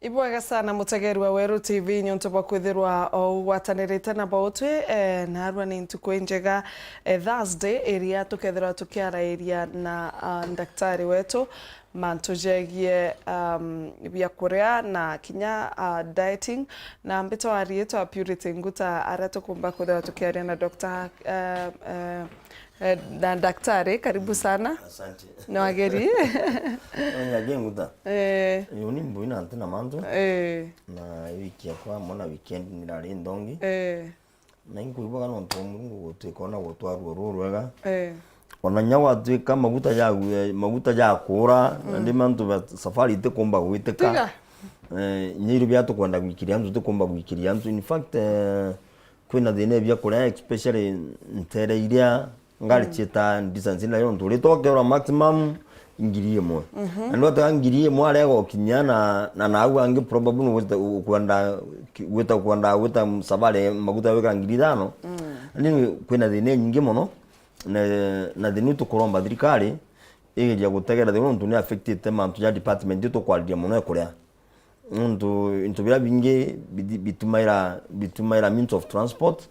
Ibwega sana mutegeri wa Weru TV nyonto bwa kwithirwa o gwatanirite na bautwe na arwa ni ntuko njega Thursday area tukethira tukiarairia na daktari wetu mantujegie bia kuria na kinya dieting na mbito arieto purity nguta arato kumba kuthira tukiaria na Dr. Na daktari, karibu sana. Asante. Na wageri. Nyage nguta. Yoni mbuina antena manzo. Na wiki yakwa mona weekend nirari ndongi. Na inkuibuga no ntomurungu gutikona gutwarwo rurwega. Ona nyawa twika maguta ya kura ndi mantu safari ite komba gwiteka. Nyiru bya tukwenda gwikiria antu tukomba gwikiria antu in fact kwina thine bya kura especially ntere iria ngari cheta distance ina yo nduri tokera maximum ngiri imwe ando ta ngiri imwe arego kinyana na nawe ange probably kwenda sabale maguta weka ngiri thano nini kwina thine nyingi muno na thine tukoromba thirikari igeria gutegera thine ntu ni affected tema ya department to kwaldia muno kuria ntu bira bingi bitumaira means of transport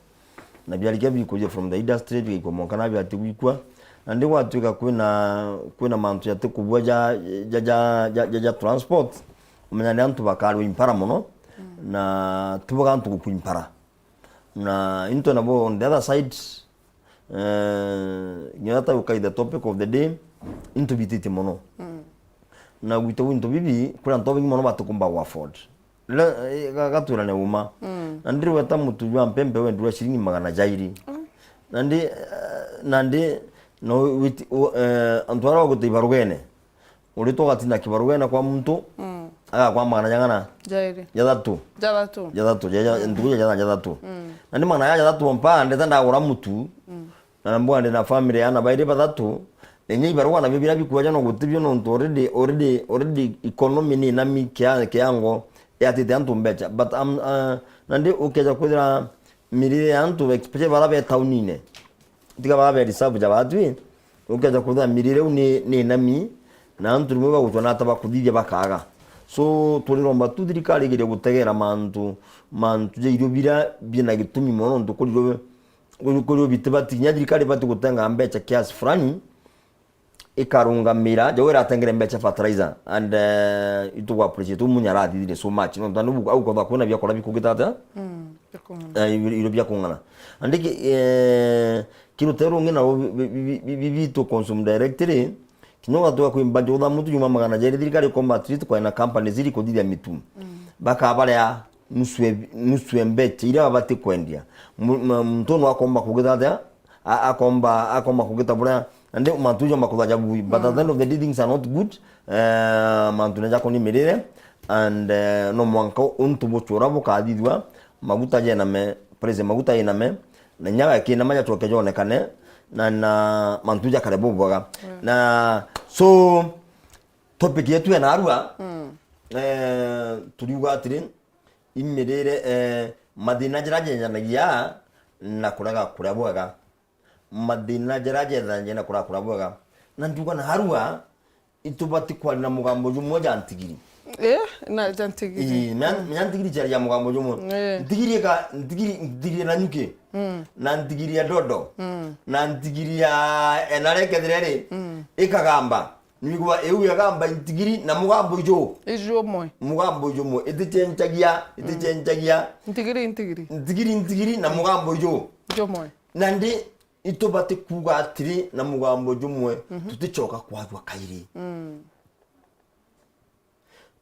na byalika bikuje from the industry bikomoka na byatigwikwa andi watwika kwina mantu yate kubwa ja transport umenya ni antu bakari impara muno na tuboga antu kuimpara na into nabo on the other side nyata ukai the topic of the day into bititi muno na gwito into bibi kula ntobi muno batukumba wa afford gatura ne uma ndiri wata mutujwa mpembe we ndura shirini magana jairi nandi no with antwara wagote barugene uri to gatina kibarugene kwa mtu aga kwa magana jangana jairi jadatu nandi magana ya jadatu mpa ndeta ndagura mutu na mbwa ndi na family yana baire badatu nenye barugwa na bibira bikuja no gutibyo no already economy ni na kiango yati antu mbecha but nandi ukeja kudira mirire antu expect barabe taunine diga barabe risabu jabatwi ukeja kudira mirire ni nami na antu mwe gutona taba kudithia bakaga so turiromba tuthirikari gire gutegera mantu je irio bira bina gitumi mono ndukuriro bitibati nyadikari bati gutenga mbecha kiasi fulani ikarungamira jawera atengere mbecha fertilizer and itu appreciate umunyara thithire so much no tanu au kwa kuna bya kora bikugitata iro bya kungana andiki kirutero ngina bibitu consume directly kinyoga to kwimba joda mutu yuma magana jeri thirikari combat treat kwa na company ziri kodithia mitu baka balea nuswe mbecha ira babati kwendia mtono akomba kugitata akomba kugita bura ande mantujo makudaja bui but at the end of the day things are not good mantuneja koni merere and no mwanko untu bochora bukadidwa maguta je na me prese maguta ina me na nyaga ke na maja toke jone kane na mantuja kare boboga na so topic yetu ya narua tuliwa atrin imerere madina jiraje nyanagia na kuraga kuraboga madina jaraje thanje na kura bwega na nduga na harua itubati kwa na mugambo jumoja antigiri na jantigiri nyantigiri chari ya mugambo jumo ntigiri na nyuke na ntigiri ya dodo na ntigiri ya enareke direre ikagamba nigwa eu yagamba ntigiri na mugambo jo mugambo jo itechenchagia ntigiri na mugambo jo moy nandi itobate kuga atiri na mugambo jumwe tutichoka kwagwa kairi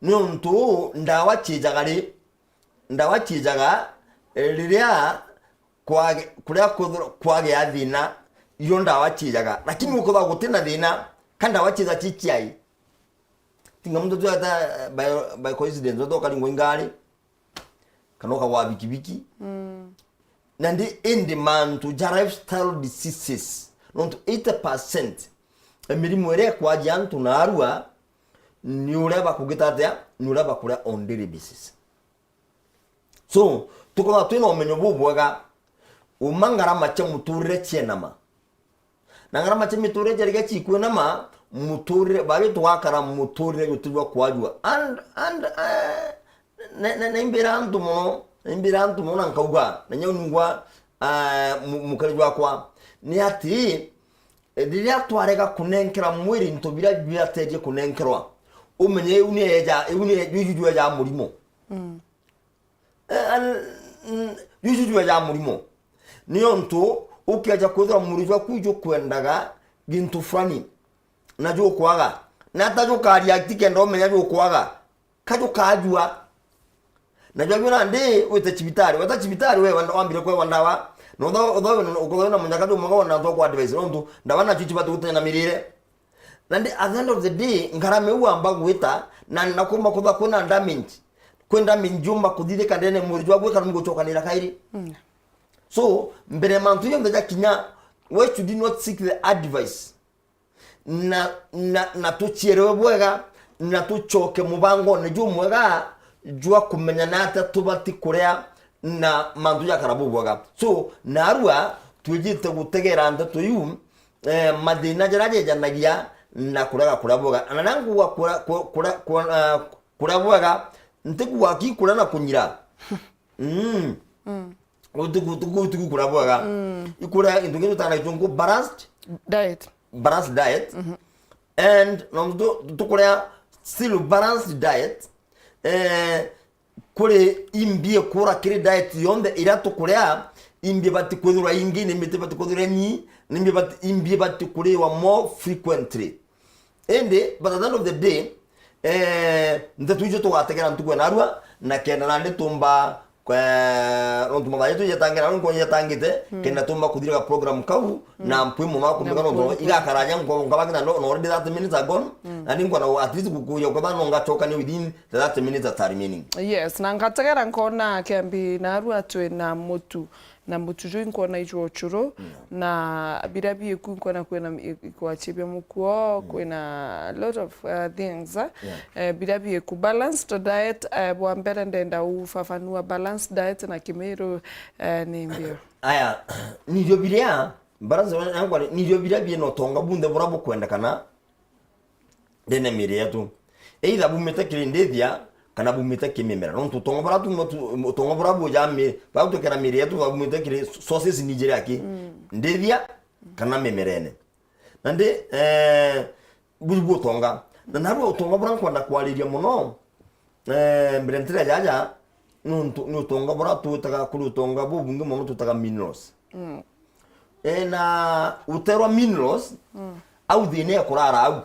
nonto ndawachijaga liria kwage athina iyo ndawachijaga lakini uko gutina thina kanda wachiza chichiai tinga mtu tu hata by coincidence ndo kalingo ngari kanoka wa bikibiki nandi in demand to lifestyle diseases not 80% emirimu ere kwa jantu na arua ni ureba kugitatea ni ureba kura on daily basis so tukola twino omenyo bubwaga umangara mache muturire chenama nangara mache miturire jariga chikwe nama muturire bari twakara muturire gutubwa kwajwa and na imbira antu muno nkauga na nyaunungwa mukari gwakwa ni ati riria twarega kunenkera mwiri into bira teje kunenkerwa umenye uni ya murimo yujuju ya murimo niyo ntu ukiaja kwethira murijwa kujo kwendaga gintu fulani na jo kwaga na tajo kari actike ndo menya jo kwaga kajo kajua na jo bina ndi wete chibitari we wambire kwe wandawa no uko na munyaka jo mwaga na to advice ndo ndabana chichi batu kutanya na mirire na ndi at the end of the day ngarame uamba gwita na nakoma kuba kuna damage kwenda minjumba kuthire kandene murijwa gwe kana mugochokanira kairi so mbere mantu yo mbeja kinya we should not seek the advice na tuchierewe bwega na tuchoke mubango ne ju mwega jua kumenya nata tubati kurea na mantu ya karabu bwega so narua tujite gutegera anda tuyu madina jaraje janagia na kurega kurabwoga ananangu wa kurabwoga ntiku wakikura na kunyira utuku kurabwoga ikura indugino tana itungu balanced diet and nomdo tukurea still balanced diet kure imbie kura kiri diet yonde ira tukurea imbie bati kwethura ingi nimite bati kwethura nyi imbie bati kurewa more frequently and but at the end of the day ndetuijo tugategera ntukwe narua na kenda nande tumba ntuma yetu yatangira nko yatangite kenda tumba kuthira program kau na mpwimu mako mbigano ndo igakaranya ngo ngabagina no already 30 minutes are gone and ngo na at least kukuya kwa bano ngachoka ni within 30 minutes that are remaining. Yes, na ngategera nkona kembi narua twe na mutu jo nkona ijo churo na birabi ku nkona kwena kwachibya mukuo kwena a lot of things birabi ku balanced diet bwambere ndenda ufafanua balanced diet na kimero ni mbio aya nivyo bilia baraza wangu nivyo birabi no tonga bunde burabo kwenda kana dene mire yetu either bumete kirindethia kana bumete kimemera no tutonga baratu tonga barabo jame bato kera mire yetu bumete kire sources Nigeria ki ndethia kana memerene nande bubu tonga na nabo tonga bran kwenda kwaliria muno mbirentira jaja no tonga baratu taka kurutonga bubunge muno tutaka minerals na uterwa minerals au dhine kurara au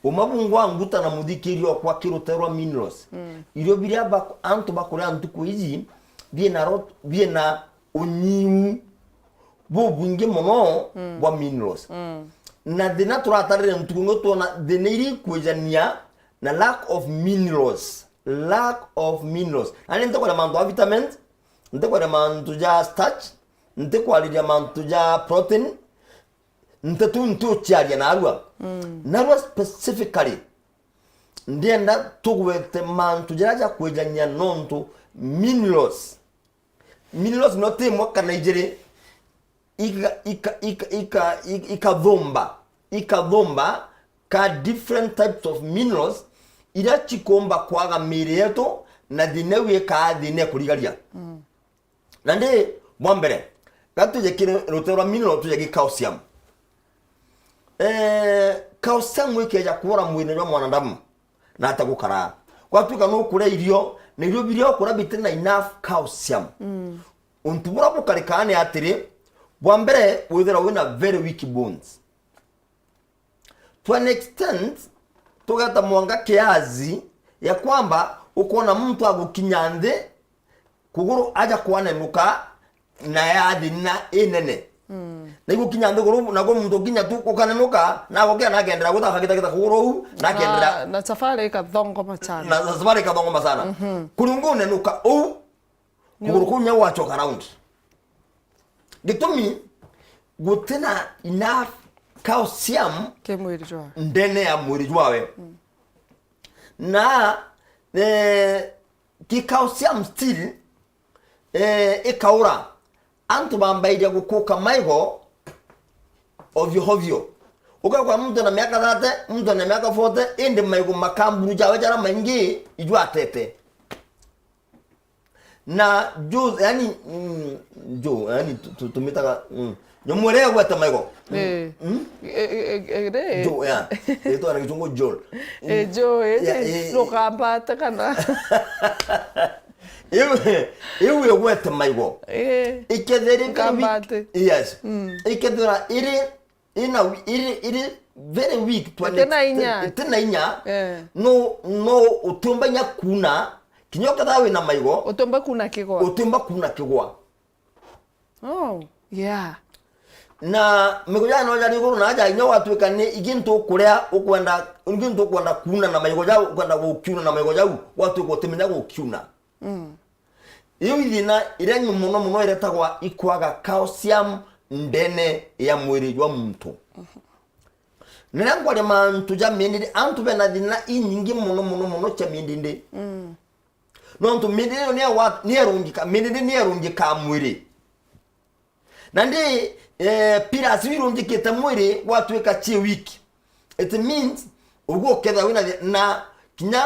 umabungwa nguta na mudhikirio kwa kiruterwa minerals irio biria antu bakura antu kuizi bien na onyiu bubunge muno bwa minerals na dhina turatarire mtukungo tona dhine iri kujania na lack of minerals ani ntakwa na mantu wa vitamins ntakwa na mantu ja starch ntakwa na mantu ja protein ntu chiaria narua specifically ndienda tugwete mantu jaraja kujania nontu minerals no temo kana ijere ikadhomba ka different types of minerals ira chikomba kwaga mire yetu na dinewe ka dine kurigaria nande mwambere gatuje kire roterwa mineral tuje calcium calcium weke ya kuora mwine wa mwanadamu na hata gukara kwa tuka no kure irio ne irio birio kura bitena enough calcium untubura bukarekane atire bwambere withera wina very weak bones to an extent tugata mwanga kiazi ya kwamba ukona mtu agukinyande kuguru aja kwanenuka na yadi na enene na igukinyande guru nago mtu ginya tu ukanenuka na gokea na gendera gutaka kita kuguru na gendera na safari ka thongo sana kurungu nenuka kuguru kunya wacho around gitumi gutena enough calcium ndene ya mwili jwawe na ki calcium still ikaura antu bambaija gukuka maigo ovyo ukakwa mtu na miaka 30 mtu na miaka 40 ende maigo makamburu jawe jara maingi ijwa tete na jo yani jo yani tumitaga nyomwere gwata maigo jo ya eto ana kichungo jol jo no kambata kana ewe gwata maigo ikedere kambate yes ikedera iri very weak to tena inya no utumba nya kuna kinyoka dawe na maigo utumba kuna kigwa oh yeah na migoja no jari guru na ja inyo watu kanne iginto kurea ukwenda kuna na maigo jao ukwenda gukiuna na maigo jao watu gotemenya gukiuna iyo ithina ire muno iretagwa ikwaga calcium ndene ya mwiri wa muntu nirangwa le mantu ja mindinde antu bena dina inyingi muno cha mindinde no antu mindinde ne erungika mindinde ne erungika mwiri nandi pira sirungikita mwiri watu eka chi wiki it means ugo kedha wina na kinya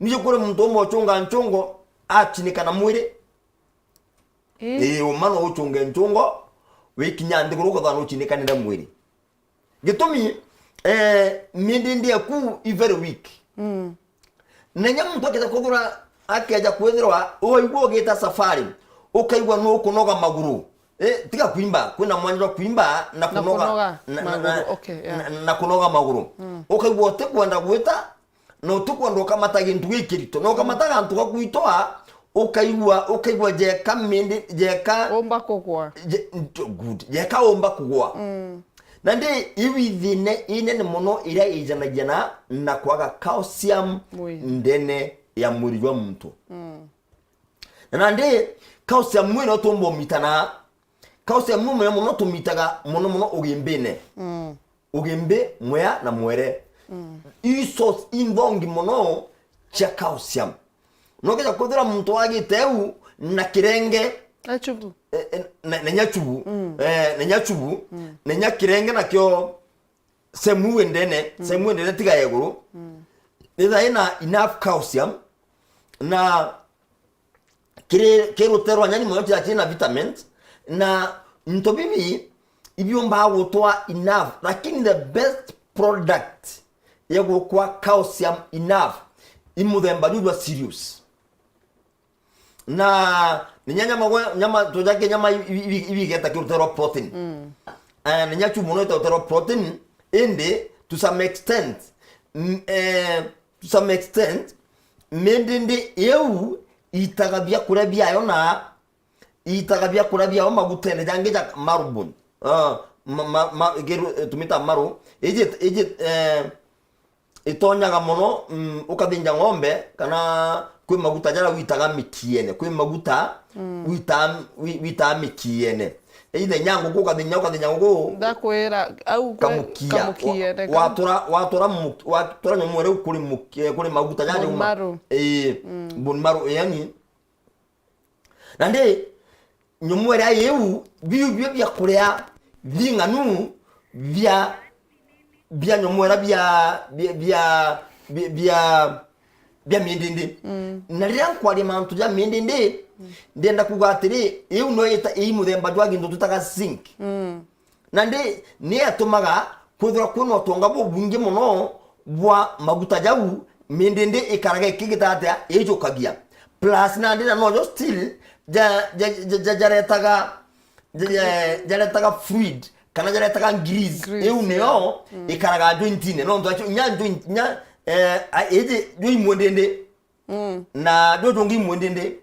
niyo kore muntu mo chunga nchongo achinika na mwiri umano uchunga nchongo wikinya ndiguru ko dhanu chinika na mwiri gitumi mindindi aku i very weak nenya muntu akeza kugura akeja kwethirwa oigwo gita safari ukaigwa no kunoga maguru tiga kuimba kuna mwanzo kuimba na kunoga na kunoga maguru ukaigwa tekwenda gwita no tukwenda kamata gintu gikirito no kamata gantu gakwitoa ukaigwa jeka mindi jeka omba kugwa good jeka omba kugwa nandi iwithine inene muno ira ijana na kwaga calcium ndene ya mwiri wa muntu nandi calcium mwino tumbo mitana calcium muno tumitaga muno ugimbene ugimbe mwea na mwere isos invongi muno cha calcium nokeja kodira muntu agiteu na kirenge achubu nenya chubu nenya kirenge nakyo semu ndene tiga yeguru ida ina enough calcium na kero terwa nyani mo cha china vitamins na ntobibi ibyomba wotwa enough lakini the best product yego kwa calcium enough imudhemba judwa serious na nyama tojake nyama ibi geta kirutero protein nya chumono to protein inde to some extent mendinde eu itagabya kurabya yona itagabya kurabya magutene jange ja marubun geru tumita maru eje itonyaga mono ukabinja ngombe kana kwe maguta jara witaga mikiene kwe maguta wita mikiene ide nyango ko kadenya ngo ndakwera au kamukiene watora nyomore kuri maguta jara bon maru yani nande nyomore ayewu biyu bya kurea binganu bya nyomora bya mindindi nalira kwali mantu ja mindindi ndenda kugatiri iyo no yeta imudemba dwagi ndo tutaka zinc nande ne atumaga kudura kuno tonga bo bunge muno bwa maguta jawu mindindi ikaraga ikigitata ejo kagia plus nande na no still jaretaga fluid kana jaretaga grease neo ikaraga jointine no ndo nya eje doi mwendende na dojongi mwendende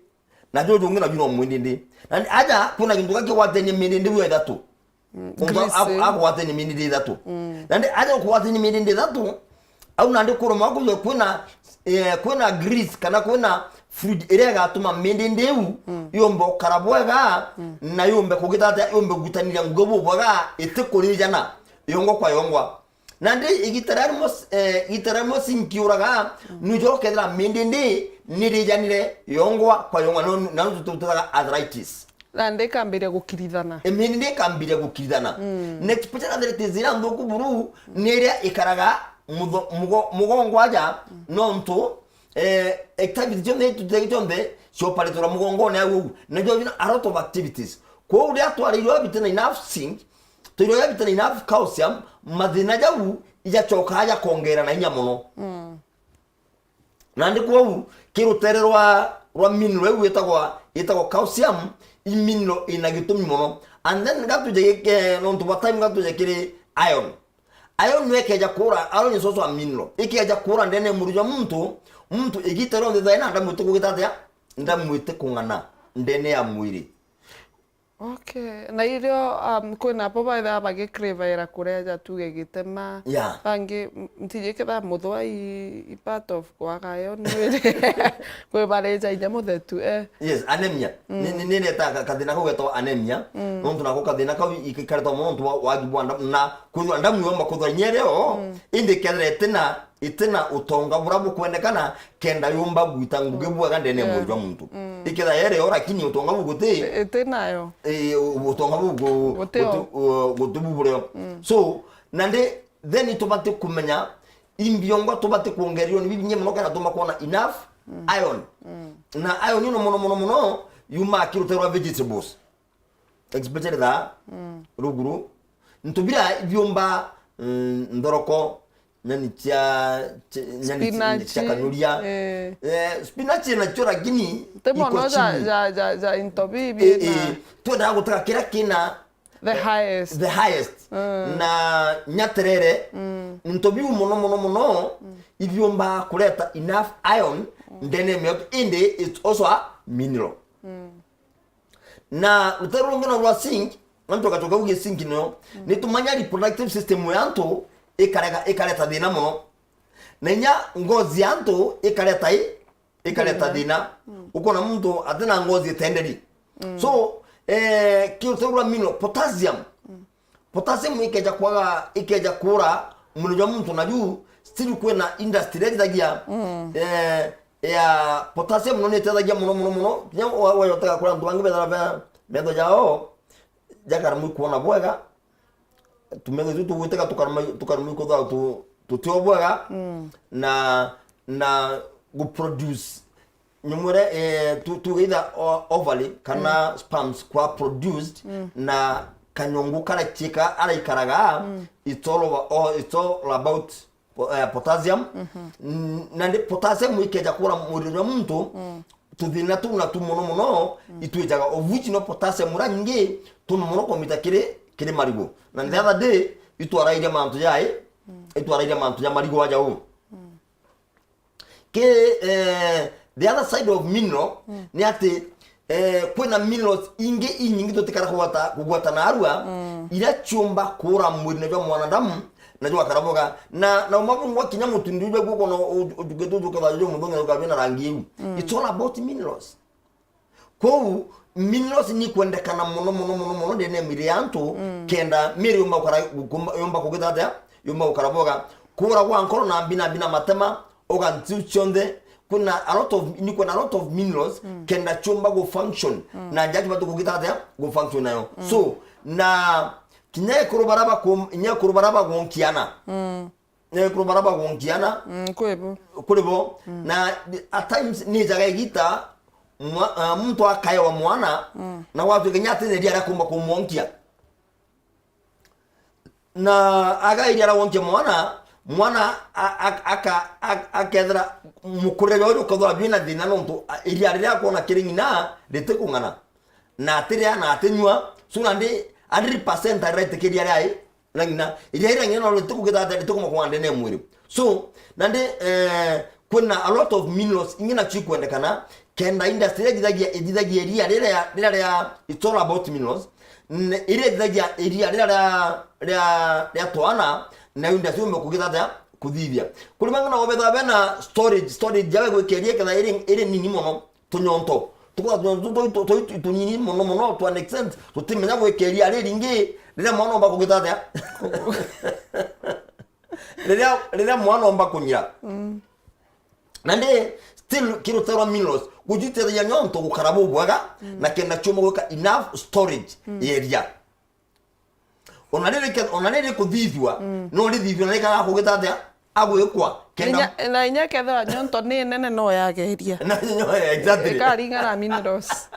na dojongi na bino mwendende and aja kuna kinduka ke watene mwendende we datu ako watene mwendende datu and aja ko watene mwendende datu au nande kuroma ko kuna grease kana kuna food ere ga tuma mwendende u yombo karabwega na yombe kugitata yombe gutanira ngobo bwaga etekori jana yongo kwa yongwa nande igitaramo sinkiuraga nujo kedra mindindi nirijanire yongwa kwa yongwa no tututaga arthritis nande kambire gukirithana mindindi kambire gukirithana next picture arthritis ira ndoku buru neria ikaraga mugongo aja no nto activity chonde tutege sio pale tura mugongo ne agu na jo a lot of activities ko uri atwaririo abitena enough zinc tuiro abitena enough calcium mathina jau ija choka ya kongera na inya muno na ndi ko kirutere rwa mineral etagwa calcium mineral ina gitumi muno and then gatuje no to time gatuje kiri iron nwekeja kura aro ni soso mineral ikeja kura ndene murujo muntu igitero ndetha ina ndamwite kugitatia ndamwite kungana ndene ya mwiri. Okay, na irio kwina poba ida bagi crave kureja tuge gitema bangi mtije keda muthwa I part of kwaga yo nwire kwe bareja inya muthetu yes anemia ni ta kathina ko geto anemia nontu nako kathina ka ikareta muno ntu wagibwa na kuthwa ndamuyomba kuthwa nyereo indi kedre itena utonga burabu kwendekana kenda yomba gwita ngugebwa ndene mujwa muntu ikeda yere ora kini utonga buguti itenayo utonga bugu gutubure so nande then itobate kumenya imbiongo tobate kuongerio ni bibinye muno kana toma kuona enough iron na iron ni mono yuma kiruterwa vegetables especially that ruguru ntubira byomba ndoroko nani cha kanyuria spinach na chora gini temo ja intobi bi to da gutaka kira kina the highest na nyaterere ntobi muno ivyomba kuleta enough iron ndene milk inde it's also a mineral na uterunga na zinc nanto katoka uge zinc no nitumanya reproductive system yanto ikareta thina muno na nya ngozi yanto ikareta thina ukona muntu atena ngozi tenderi so kiuterwa mineral potassium ikeja kura mulujo muntu na juu still kwena industry redagia ya potassium no netedagia muno nya wayotaka kura ndu wangi bedara bedo jao jakara mu kuona bwega tumego tu weteka tukarmu ko da tu tiobwega na go produce nyumure tu either ovally kana sperms kwa produced na kanyongu kala chika ala ikaraga it's all about potassium na ndi potassium ikeja kura muriro muntu tudina tu na tu mono ituejaga of which no potassium mura nyingi tu mono komita kire marigo na the other day itwara ile mantu ya marigo waja u the other side of mineral ni ati kwena minerals inyingi tutikara kugwata na arua ila chumba kura mwiri na mwanadamu najua karaboga na umabu kinya mutu nduje guko no ugedo kwa bajo mudonga kwa bina rangi it's all about minerals ko minerals ni kwendekana muno ndene mirianto kenda miri yomba kugidada yomba ukaraboga kura kwa nkoro na bina matema oga ntichonde kuna a lot of minerals kenda chumba go function na jaji batu kugidada go function nayo so na kinye kurubaraba gonkiana kwebo na at times ni jaga gita mtu akaya wa mwana na watu kenyate ne dia kumba kumonkia na aga idia wonke mwana akedra mukurebe ojo kodwa bina dina nonto idia ria kona kiringina letekungana na atiria na atenywa sunande 100% right kedia rai langina idia ngena lo tukugeta tukuma kwande ne mwiri so nande kuna a lot of minerals ingina chikwendekana kenda industry ejidagia area ya it's all about minerals ile ejidagia area ya toana na industry umekugeta kudhivya kulimanga na obedha bena storage jawe kwekeria kana ile nini mono tunyonto tunini mono to an extent tutimenya kwekeria ile ringi ile mono omba kugeta ile mono omba kunyira nande still kiruterwa minerals kujitera ya nyonto gukarabo bwaga na kenda chuma goka enough storage area onalele kuthithwa no lithithwa na kana kugeta agwekwa na inya kethera nyonto ni nene no yageria na exactly ikaringa na minerals.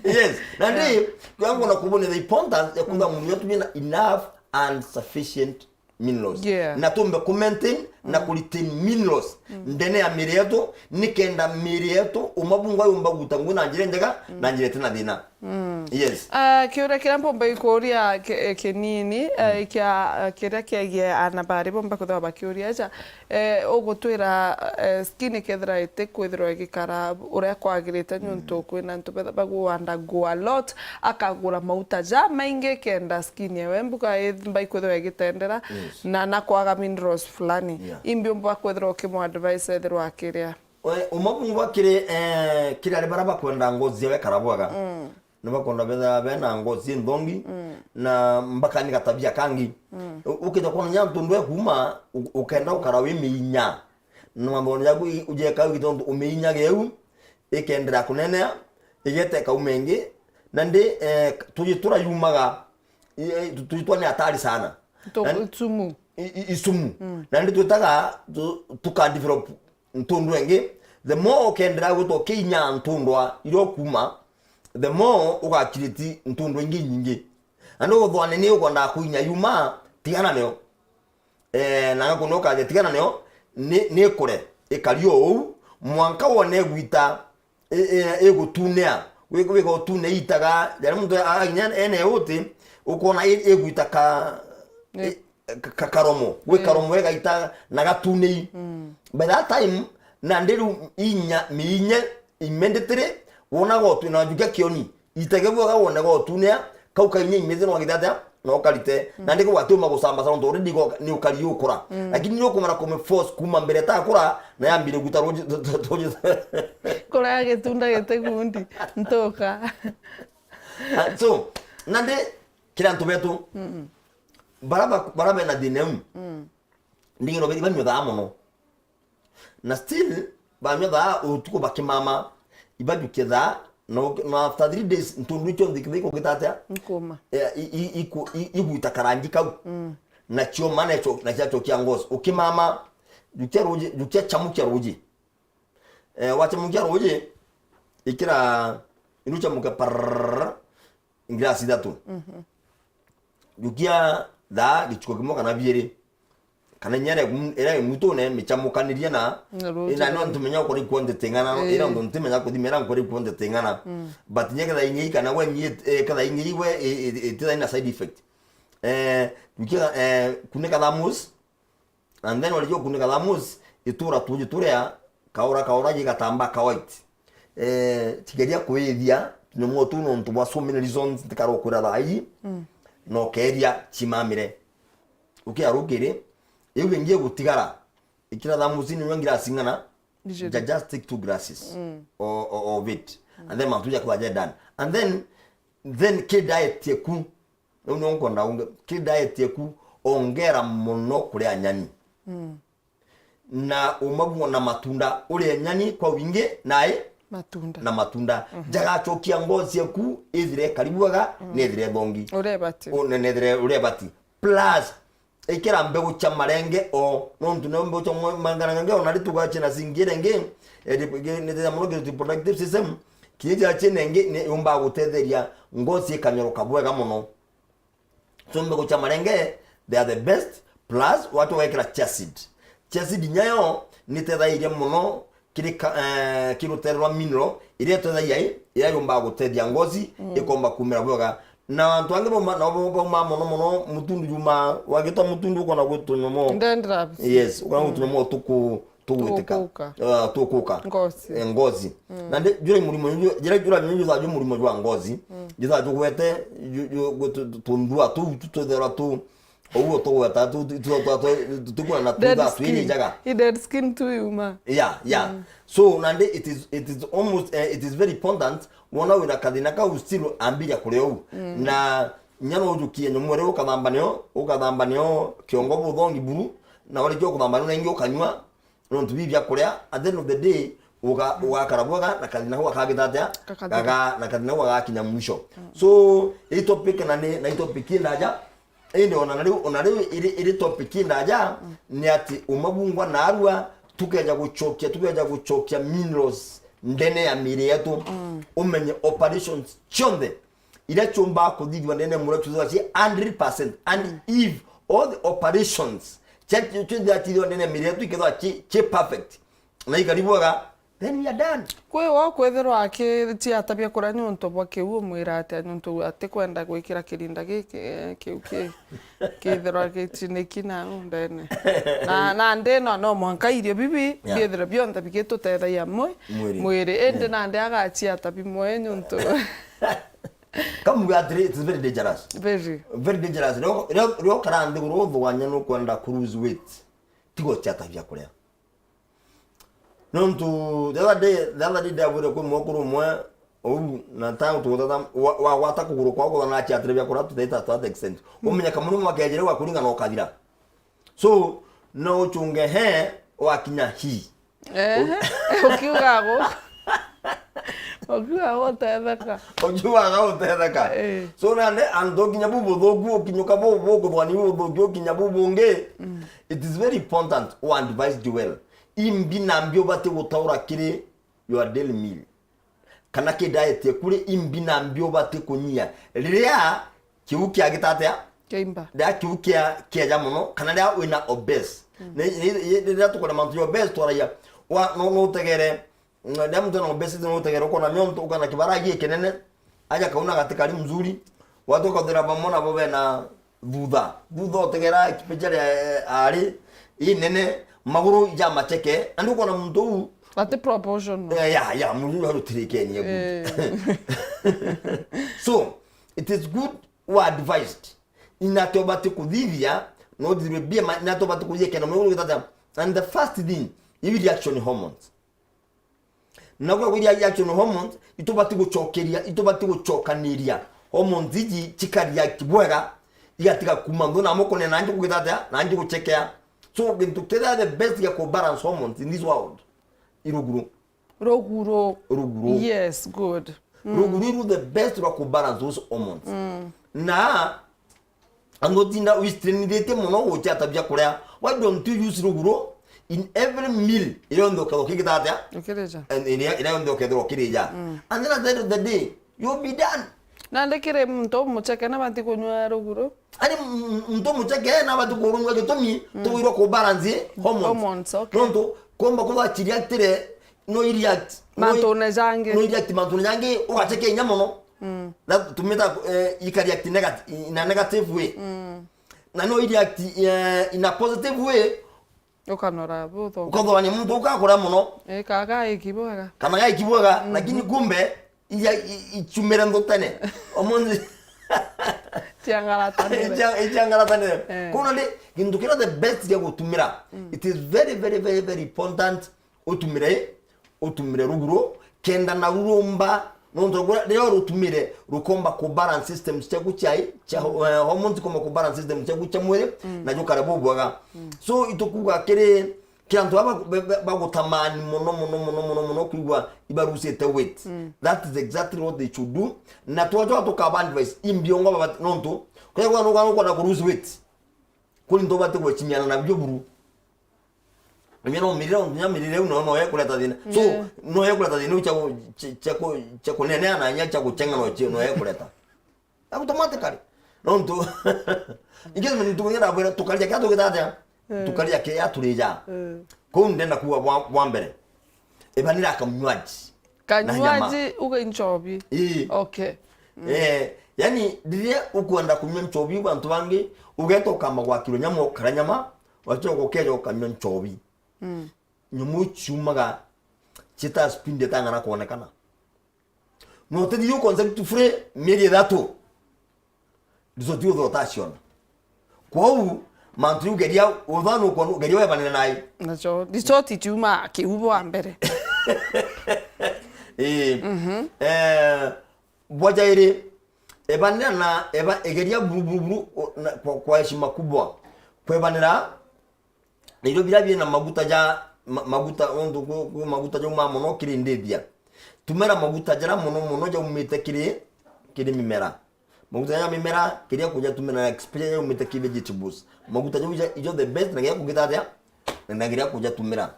Yes, na ndi kwangu na kubona the importance ya kuba mu yotu bina enough and sufficient minerals. Na tumbe commenting na kulitin minerals ndene ya miri yetu nikenda miri yetu umabungwa yumba gutangu na njire njega na njire tena dina. Yes. Kiura kira mpomba ikuria kinini kira kiagie anabari mpomba kuthwa bakiuria ja ugutwira skin kethra ite kwithirwa gikara uria kwagirite nyuntu kwina ntubetha baguanda go a lot akagura mauta ja maingi kenda skin yewe mbuka ithimba ikwithirwa gitendera na kwaga minerals fulani imbi mpomba kwithirwa kimu advice ethirwa akiria umabungwa kire ari baraba kwenda ngozi yawe karabwaga nabakunda bena ngozi ndongi na mpaka ni katabia kangi ukija kwa nyantu ndwe kuma ukenda ukarawe minya nambo yagu uje ka gitondu uminya geu ikendera kunenea igete ka umenge nandi tujitura yumaga tujitwa ni hatari sana tumu isumu nandi twitaga tukadevelop ntundu enge the more ukendera guto kinya ntundwa iro kuma the more ugakiriti ntundu ingi nyingi ando thwane ni ukonda kuinya yuma tigana nayo na ngono ka tigana nayo ni kure ikario ou mwanka wone gwita egutunea wego tune itaga yari muntu aginya ene uti ukona egwita ka karomo we karomo wega ita na gatune by that time na ndiru inya minye immediately wona go tu na juga kioni itegebu ga wona go tu ne kauka inyi imeze no gidata no kalite na ndiko watu magusamba sana ndo already go ni ukali ukura lakini ni ukumara come force kuma mbere ta kura na yambire gutaroje toje kora yake tunda gete gundi ntoka so nande kila ntubetu baraba na dinem ndingiro bedi banyo da mono na still banyo da utuko bakimama ibadukeza no after 3 days ntundu cyo ndikiko gitata nkoma iguita karangi kau na kyo mana cyo na cyo kyangozi ukimama dukia chamukia roje wacha mukia roje ikira inucha muka par ingrasi datu dukia da gichiko kimoka na biere kana nyere era mutone mechamukaniria na ina no ntumenya ko rikonde tengana era ndo ntumenya ko dimera ko rikonde tengana but nyega da inyi kana we nyi kada inyi we ita ina side effect dukia kunika damus and then walijo kunika damus itura tujitura kaora yigatamba ka white tigeria kwethia no motu no ntwa so many reasons tikaro kura dai no keria chimamire ukiarukire ewe ngiye gutigara ikira damuzini nwangira singana just take 2 glasses of it and then matuja kwa done and then ke diet yeku no nkonda unga ke diet yeku ongera muno kuri anyani na umabu na matunda uri nyani kwa wingi nae matunda jaga chokia ngozi yeku ithire karibuaga nethire bongi urebati plus ikira mbegu cha marenge o nontu no mbegu cha mangaranga ona rituga chena singire nge ne muno reproductive system kija chenenge ne umba gutetheria ngozi ikanyoroka bwega muno so mbegu cha marenge they are the best plus watu wekira chassid nyayo ni tethaire muno kiruterwa mineral ile tethaia ira umba gutethia ngozi ikomba kumira bwega na wantu wange bo mono mutundu juma wagita mutundu uko na gutunyomo ndendraps yes uko na gutunyomo tukuka ngozi na jure murimo jure nyinyi za murimo jwa ngozi jiza jugwete tundua tuthera tu owo to weta tukuna na tuda twini jaga dead skin to yuma yeah so nande it is almost it is very important wona wina kadina ka ustilo ambia kureo na nyano ujukie nyomore ukadhambanio kiongo buthongi buru na wale joko dhambano nengi ukanywa no tubibya kuria at the end of the day ugakarabwaga na kadina huwa kagitatea na kadina huwa kinya mwisho so hii topic na topic ndaja ndio onareu ile topic ndaja ni ati umabungwa na arua tukeja gucokia minerals ndene ya miri yetu umenye operations chonde ile chomba kuthithwa ndene mure tuzo 100%, and if all the operations check that ndene miri yetu ikethwa chi perfect na ikaribuaga, then we are done. Kwe wa kwethirwa akiti atabia kura nyonto bwa kiu mwira ati nyonto ati kwenda gwikira kirinda giki kiu kithirwa gitiniki na ndene na ndeno no mwanka irio bibi bithira bionda bigitutethaia mwiri ende na ndi agachi atabi mwe nyonto Come we are it's very dangerous. Very dangerous. Ro karande guru thwanya no kwenda cruise weight. Tigo chata bia kuria. Nonto the other day there were ko mokuru mwe o na ta to wa wata kuguru kwa na chata bia kuria to that extent. Umenya kamunu makejere wa kuringa no kadira. So no chunge he wa kinya hi. Okiugago. Okiugago tetheka. Okiugago tetheka. So nande ando kinya bubu thogu kinyuka bubu kuthwani bubu kinya bubu nge. It is very important to advise you well. Imbi na mbio bate gutaura kiri your daily meal. Kana ke diet yakure imbi na mbio bate kunyia. Riria kiuki agitatea Keimba. Da kiuki kiaja muno kana ria wina obese. Ne tukora mantu obese twaraya. Wa no tegere ndamu tena obese no tegere uko na myonto uko na kibaragi kenene aja kauna katikari mzuri watu kodera bamona bobe na dhudha tegera kipejere ari inene maguru ja macheke andu uko na mtu ati proportion ya mulu haru tirike ni so it is good or advised inatobate kudhivia no diribia inatobate kudhivia kana mulu kitata. And the first thing ibi reaction hormones nagwa kuri reaction hormones itobate gucokaniria hormones iji chikaria kibwega igatiga kumando na moko ne nanji kugitata nanji guchekea. So gintu the best ya ko balance hormones in this world roguro yes good roguro the best to balance those hormones na angotinda wistrenidete mono ucha tabia kurea. Why don't you use roguro in every meal? Irondo ka okigitata okireja and irondo ka okirija and then at the end of the day you'll be done. Na ndekire mto mucheke na banti kunywa roguro Ani mto mucheke na banti kunywa gitomi to iro ko balance hormones okay. Nonto komba ko reactire no react mantone jange ukacheke nyamono na tumeta ikareact negative way na no react in a positive way ukanora butho ukathwani mtu ukakora muno kaga ikibwaga kana ga ikibwaga lakini kumbe ichumera ndotane omonzi tiangaratanire kuna le gindukira the best ya gutumira. It is very important utumire ruguro kenda na urumba nontogura leo rutumire rukomba ku balance system cyagu cyai cha hormones komba ku balance system cyagu cyamwere na cyo karabubwaga. So itokuga kere kirantu bagutamani mono kwigwa ibarusete weight. That is exactly what they should do. Na tuwacho tukaba advice imbiongo baba nonto kwa no na lose weight kuli ndo bate kwa chimiana na byo buru mimi mirire no yekuleta dina. So no yekuleta dina chako nene na nya chako chenga no yekuleta automatically nonto ingeze mimi tukunyera bwera tukalya kyato kitata tukalya ke atureja ko ndenda kuwa bwambere ebanira akamnywaji uga inchobi okay yani dirie ukwenda kunywa nchobi bantu bangi ugetoka magwakiro nyamo karanyama wacho gokejo kanywa nchobi nyumu chumaga chita spinde tangana kuonekana no te dio concept fre media dato dizodio rotation kwau mantri ugeria udhanu kwa ugeria webanena nai nacho disoti chuma kiubo ambere bojaire ebanira na egeria buru kwa heshima kubwa kwebanira ndio bila na maguta ondo ko maguta jo mamono kirindedia tumera maguta jara mono jo umete kiri mimera maguta ya mimera kiria kuja tumera experience jo umete ki vegetables maguta jo ijo the best na kugira na kiria kuja tumera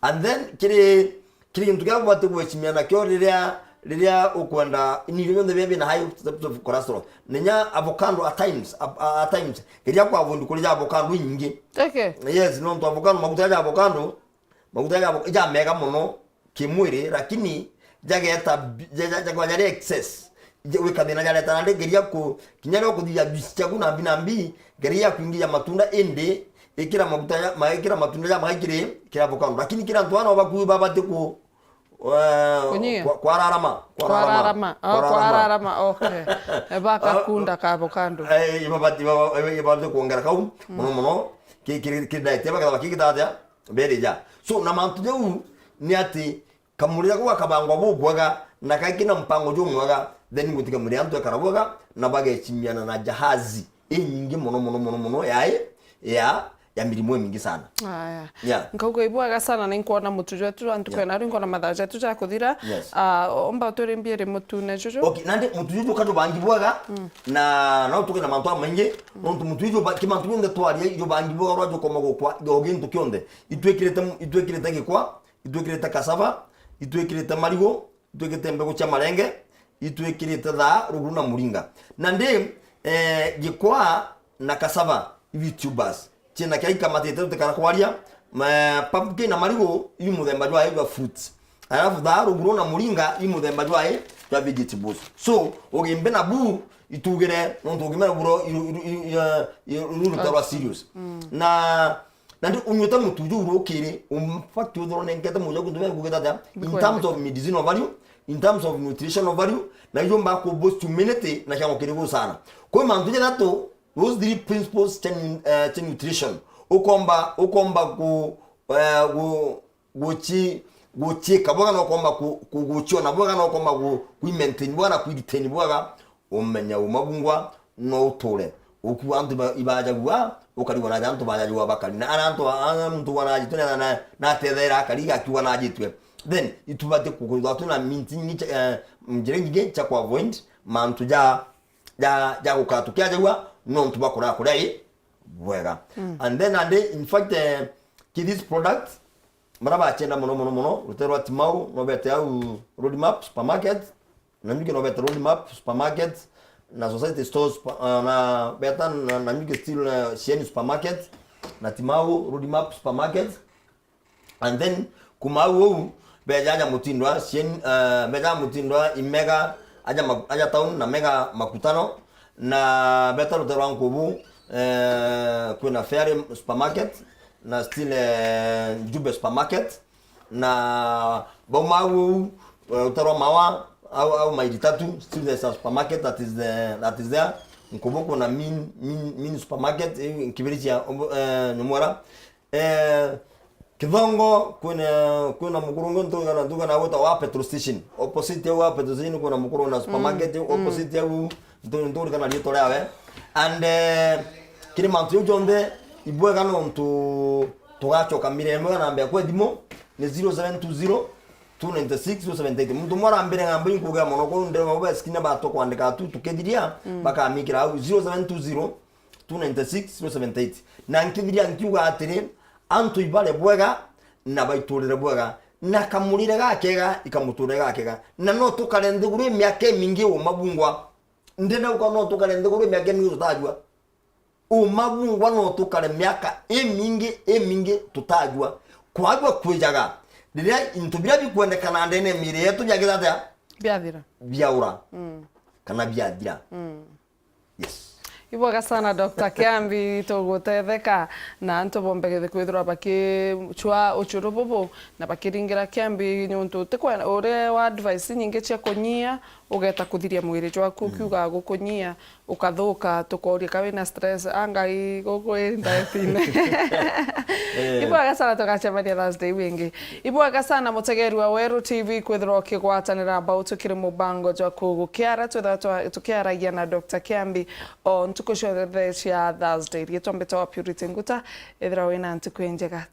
and then kiri kintu kya bwate gwechimiana kyo riria ukwenda ni byo bebe na high cholesterol nenya avocado at times kiria kwa avoid kulia avocado nyingi okay yes no to avocado maguta ya avocado ja mega muno kimwiri lakini jageta jagwanya excess wikadina jaleta nande geria ku kinyaro kuthia juice chagu na binambi geria kuingia matunda ende ikira maguta ya maikira matunda ya maikire kira avocado lakini kira ntwana bakuyu babate ku kwararama okay ebaka kunda ka avocado ibabate kuongera kau muno diet yabaka bakigitata bereja so na mantu jau ni ati kamurira kwa kabangwa bugwaga na kakina mpango jo mwaga then gutika muri antu akarabuga na baga chimiana na jahazi nyingi muno ya mirimo mingi sana aya nkaugo ibwaga sana ni nkuona mutujwa tu antu kwena ringo na madhaja tu ja kuthira omba turimbiere mutune jojo okay nande mutujwa katu bangi bwaga na no tukina mantuamenye nontu mutujwa kimantu binde twari yo bangi bwaga rwajo komago kwa gogintu kionde itwekirete gikwa itwekirete kasava itwekirete marigo itwekirete mbego cha marenge itwekirete tha ruguru na muringa nande gikwa na kasava YouTubers chena kai kama tete tukara kwaria pumpkin na marigo yu muthemba jwa ya fruits alafu tha ruguru na muringa yu muthemba jwa ya vegetables so ogimbe na bu itugire nontu ogimera buro yu tarwa serious na nandi unyota mutuju urokere umfactu dhoro nengeta muja kundu kugeta in terms of medicinal value in terms of nutritional value na yomba ko boost humanity na chango kirigo sana kwa mantu jato those three principles to nutrition ukomba guchi kaboga no komba guchio na boga no komba ku maintain boga na ku retain boga umenya umabungwa no utole ukuantu ibaja gwa ukari wana jantu baja gwa bakali na antu wana jitune na tethera kali akiwa na jitwe then itubate kukuza tuna minting mjirengige cha kwa avoid mantu ja ukatu kya jagwa no tubakora kurai bwega and then in fact this product maraba chenda mono uterwa timau no bete au roadmap supermarket na nyuke no bete roadmap supermarket na society stores na beta na nyuke still Shein supermarket na timau roadmap supermarket and then kumau bejaja mutindwa Shein beja mutindwa imega aja town na mega makutano na beta uterwa nkubu kuna Fairy supermarket na still Jube supermarket na bomau utaro mawa au maili tatu still there's a supermarket that is there nkoboko na min supermarket kibirichi ya nyumora Kidongo kuna mukurungo nduga na wota wa petrol station opposite wa petrol station kuna mukuru na supermarket opposite ya nduga na lito lewe and kile mantu jonde ibwega no mtu tugacho kamire mwe na mbya kwa dimo ni 0720 296 078 mtu mara mbere ngambiri kuga mono ko ndere ngo skina ba to kwandika tu tukediria baka mikira 0720 296 078 na nkidiria nkiuga atire antu ibale bwega na baiturire bwega na kamurire gakega ikamuturire gakega na no tukarende gure myake mingi o mabungwa ndena uko no tukarende gure myake mingi tutajwa o mabungwa no tukare myaka mingi tutajwa kwagwa kwejaga ndiria intubira bikwendekana ndene mire yetu byagirata byaura kana byadira yes Ibwaga sana Dr. Kiambi tugutetheka na antu bombegete kwithira baki chwa uchurububu na bakiringira Kiambi nyuntu tikwa ore wa advice nyingi cia kunyia ugeta kuthiria mwiri jwaku kiuga gukunyia ukathuka tukoria kawe na stress angai gukwenda ethine Ibwaga sana tukachamaria Thursday wingi Ibwaga sana mutegeri wa Weru TV kwithira kigwatanira about kiri mubango jwaku gukiara tukiaragia na Dr. Kiambi on tukushothe cia Thursday rietombe tawa Purity Nguta ethira wina ntuku njega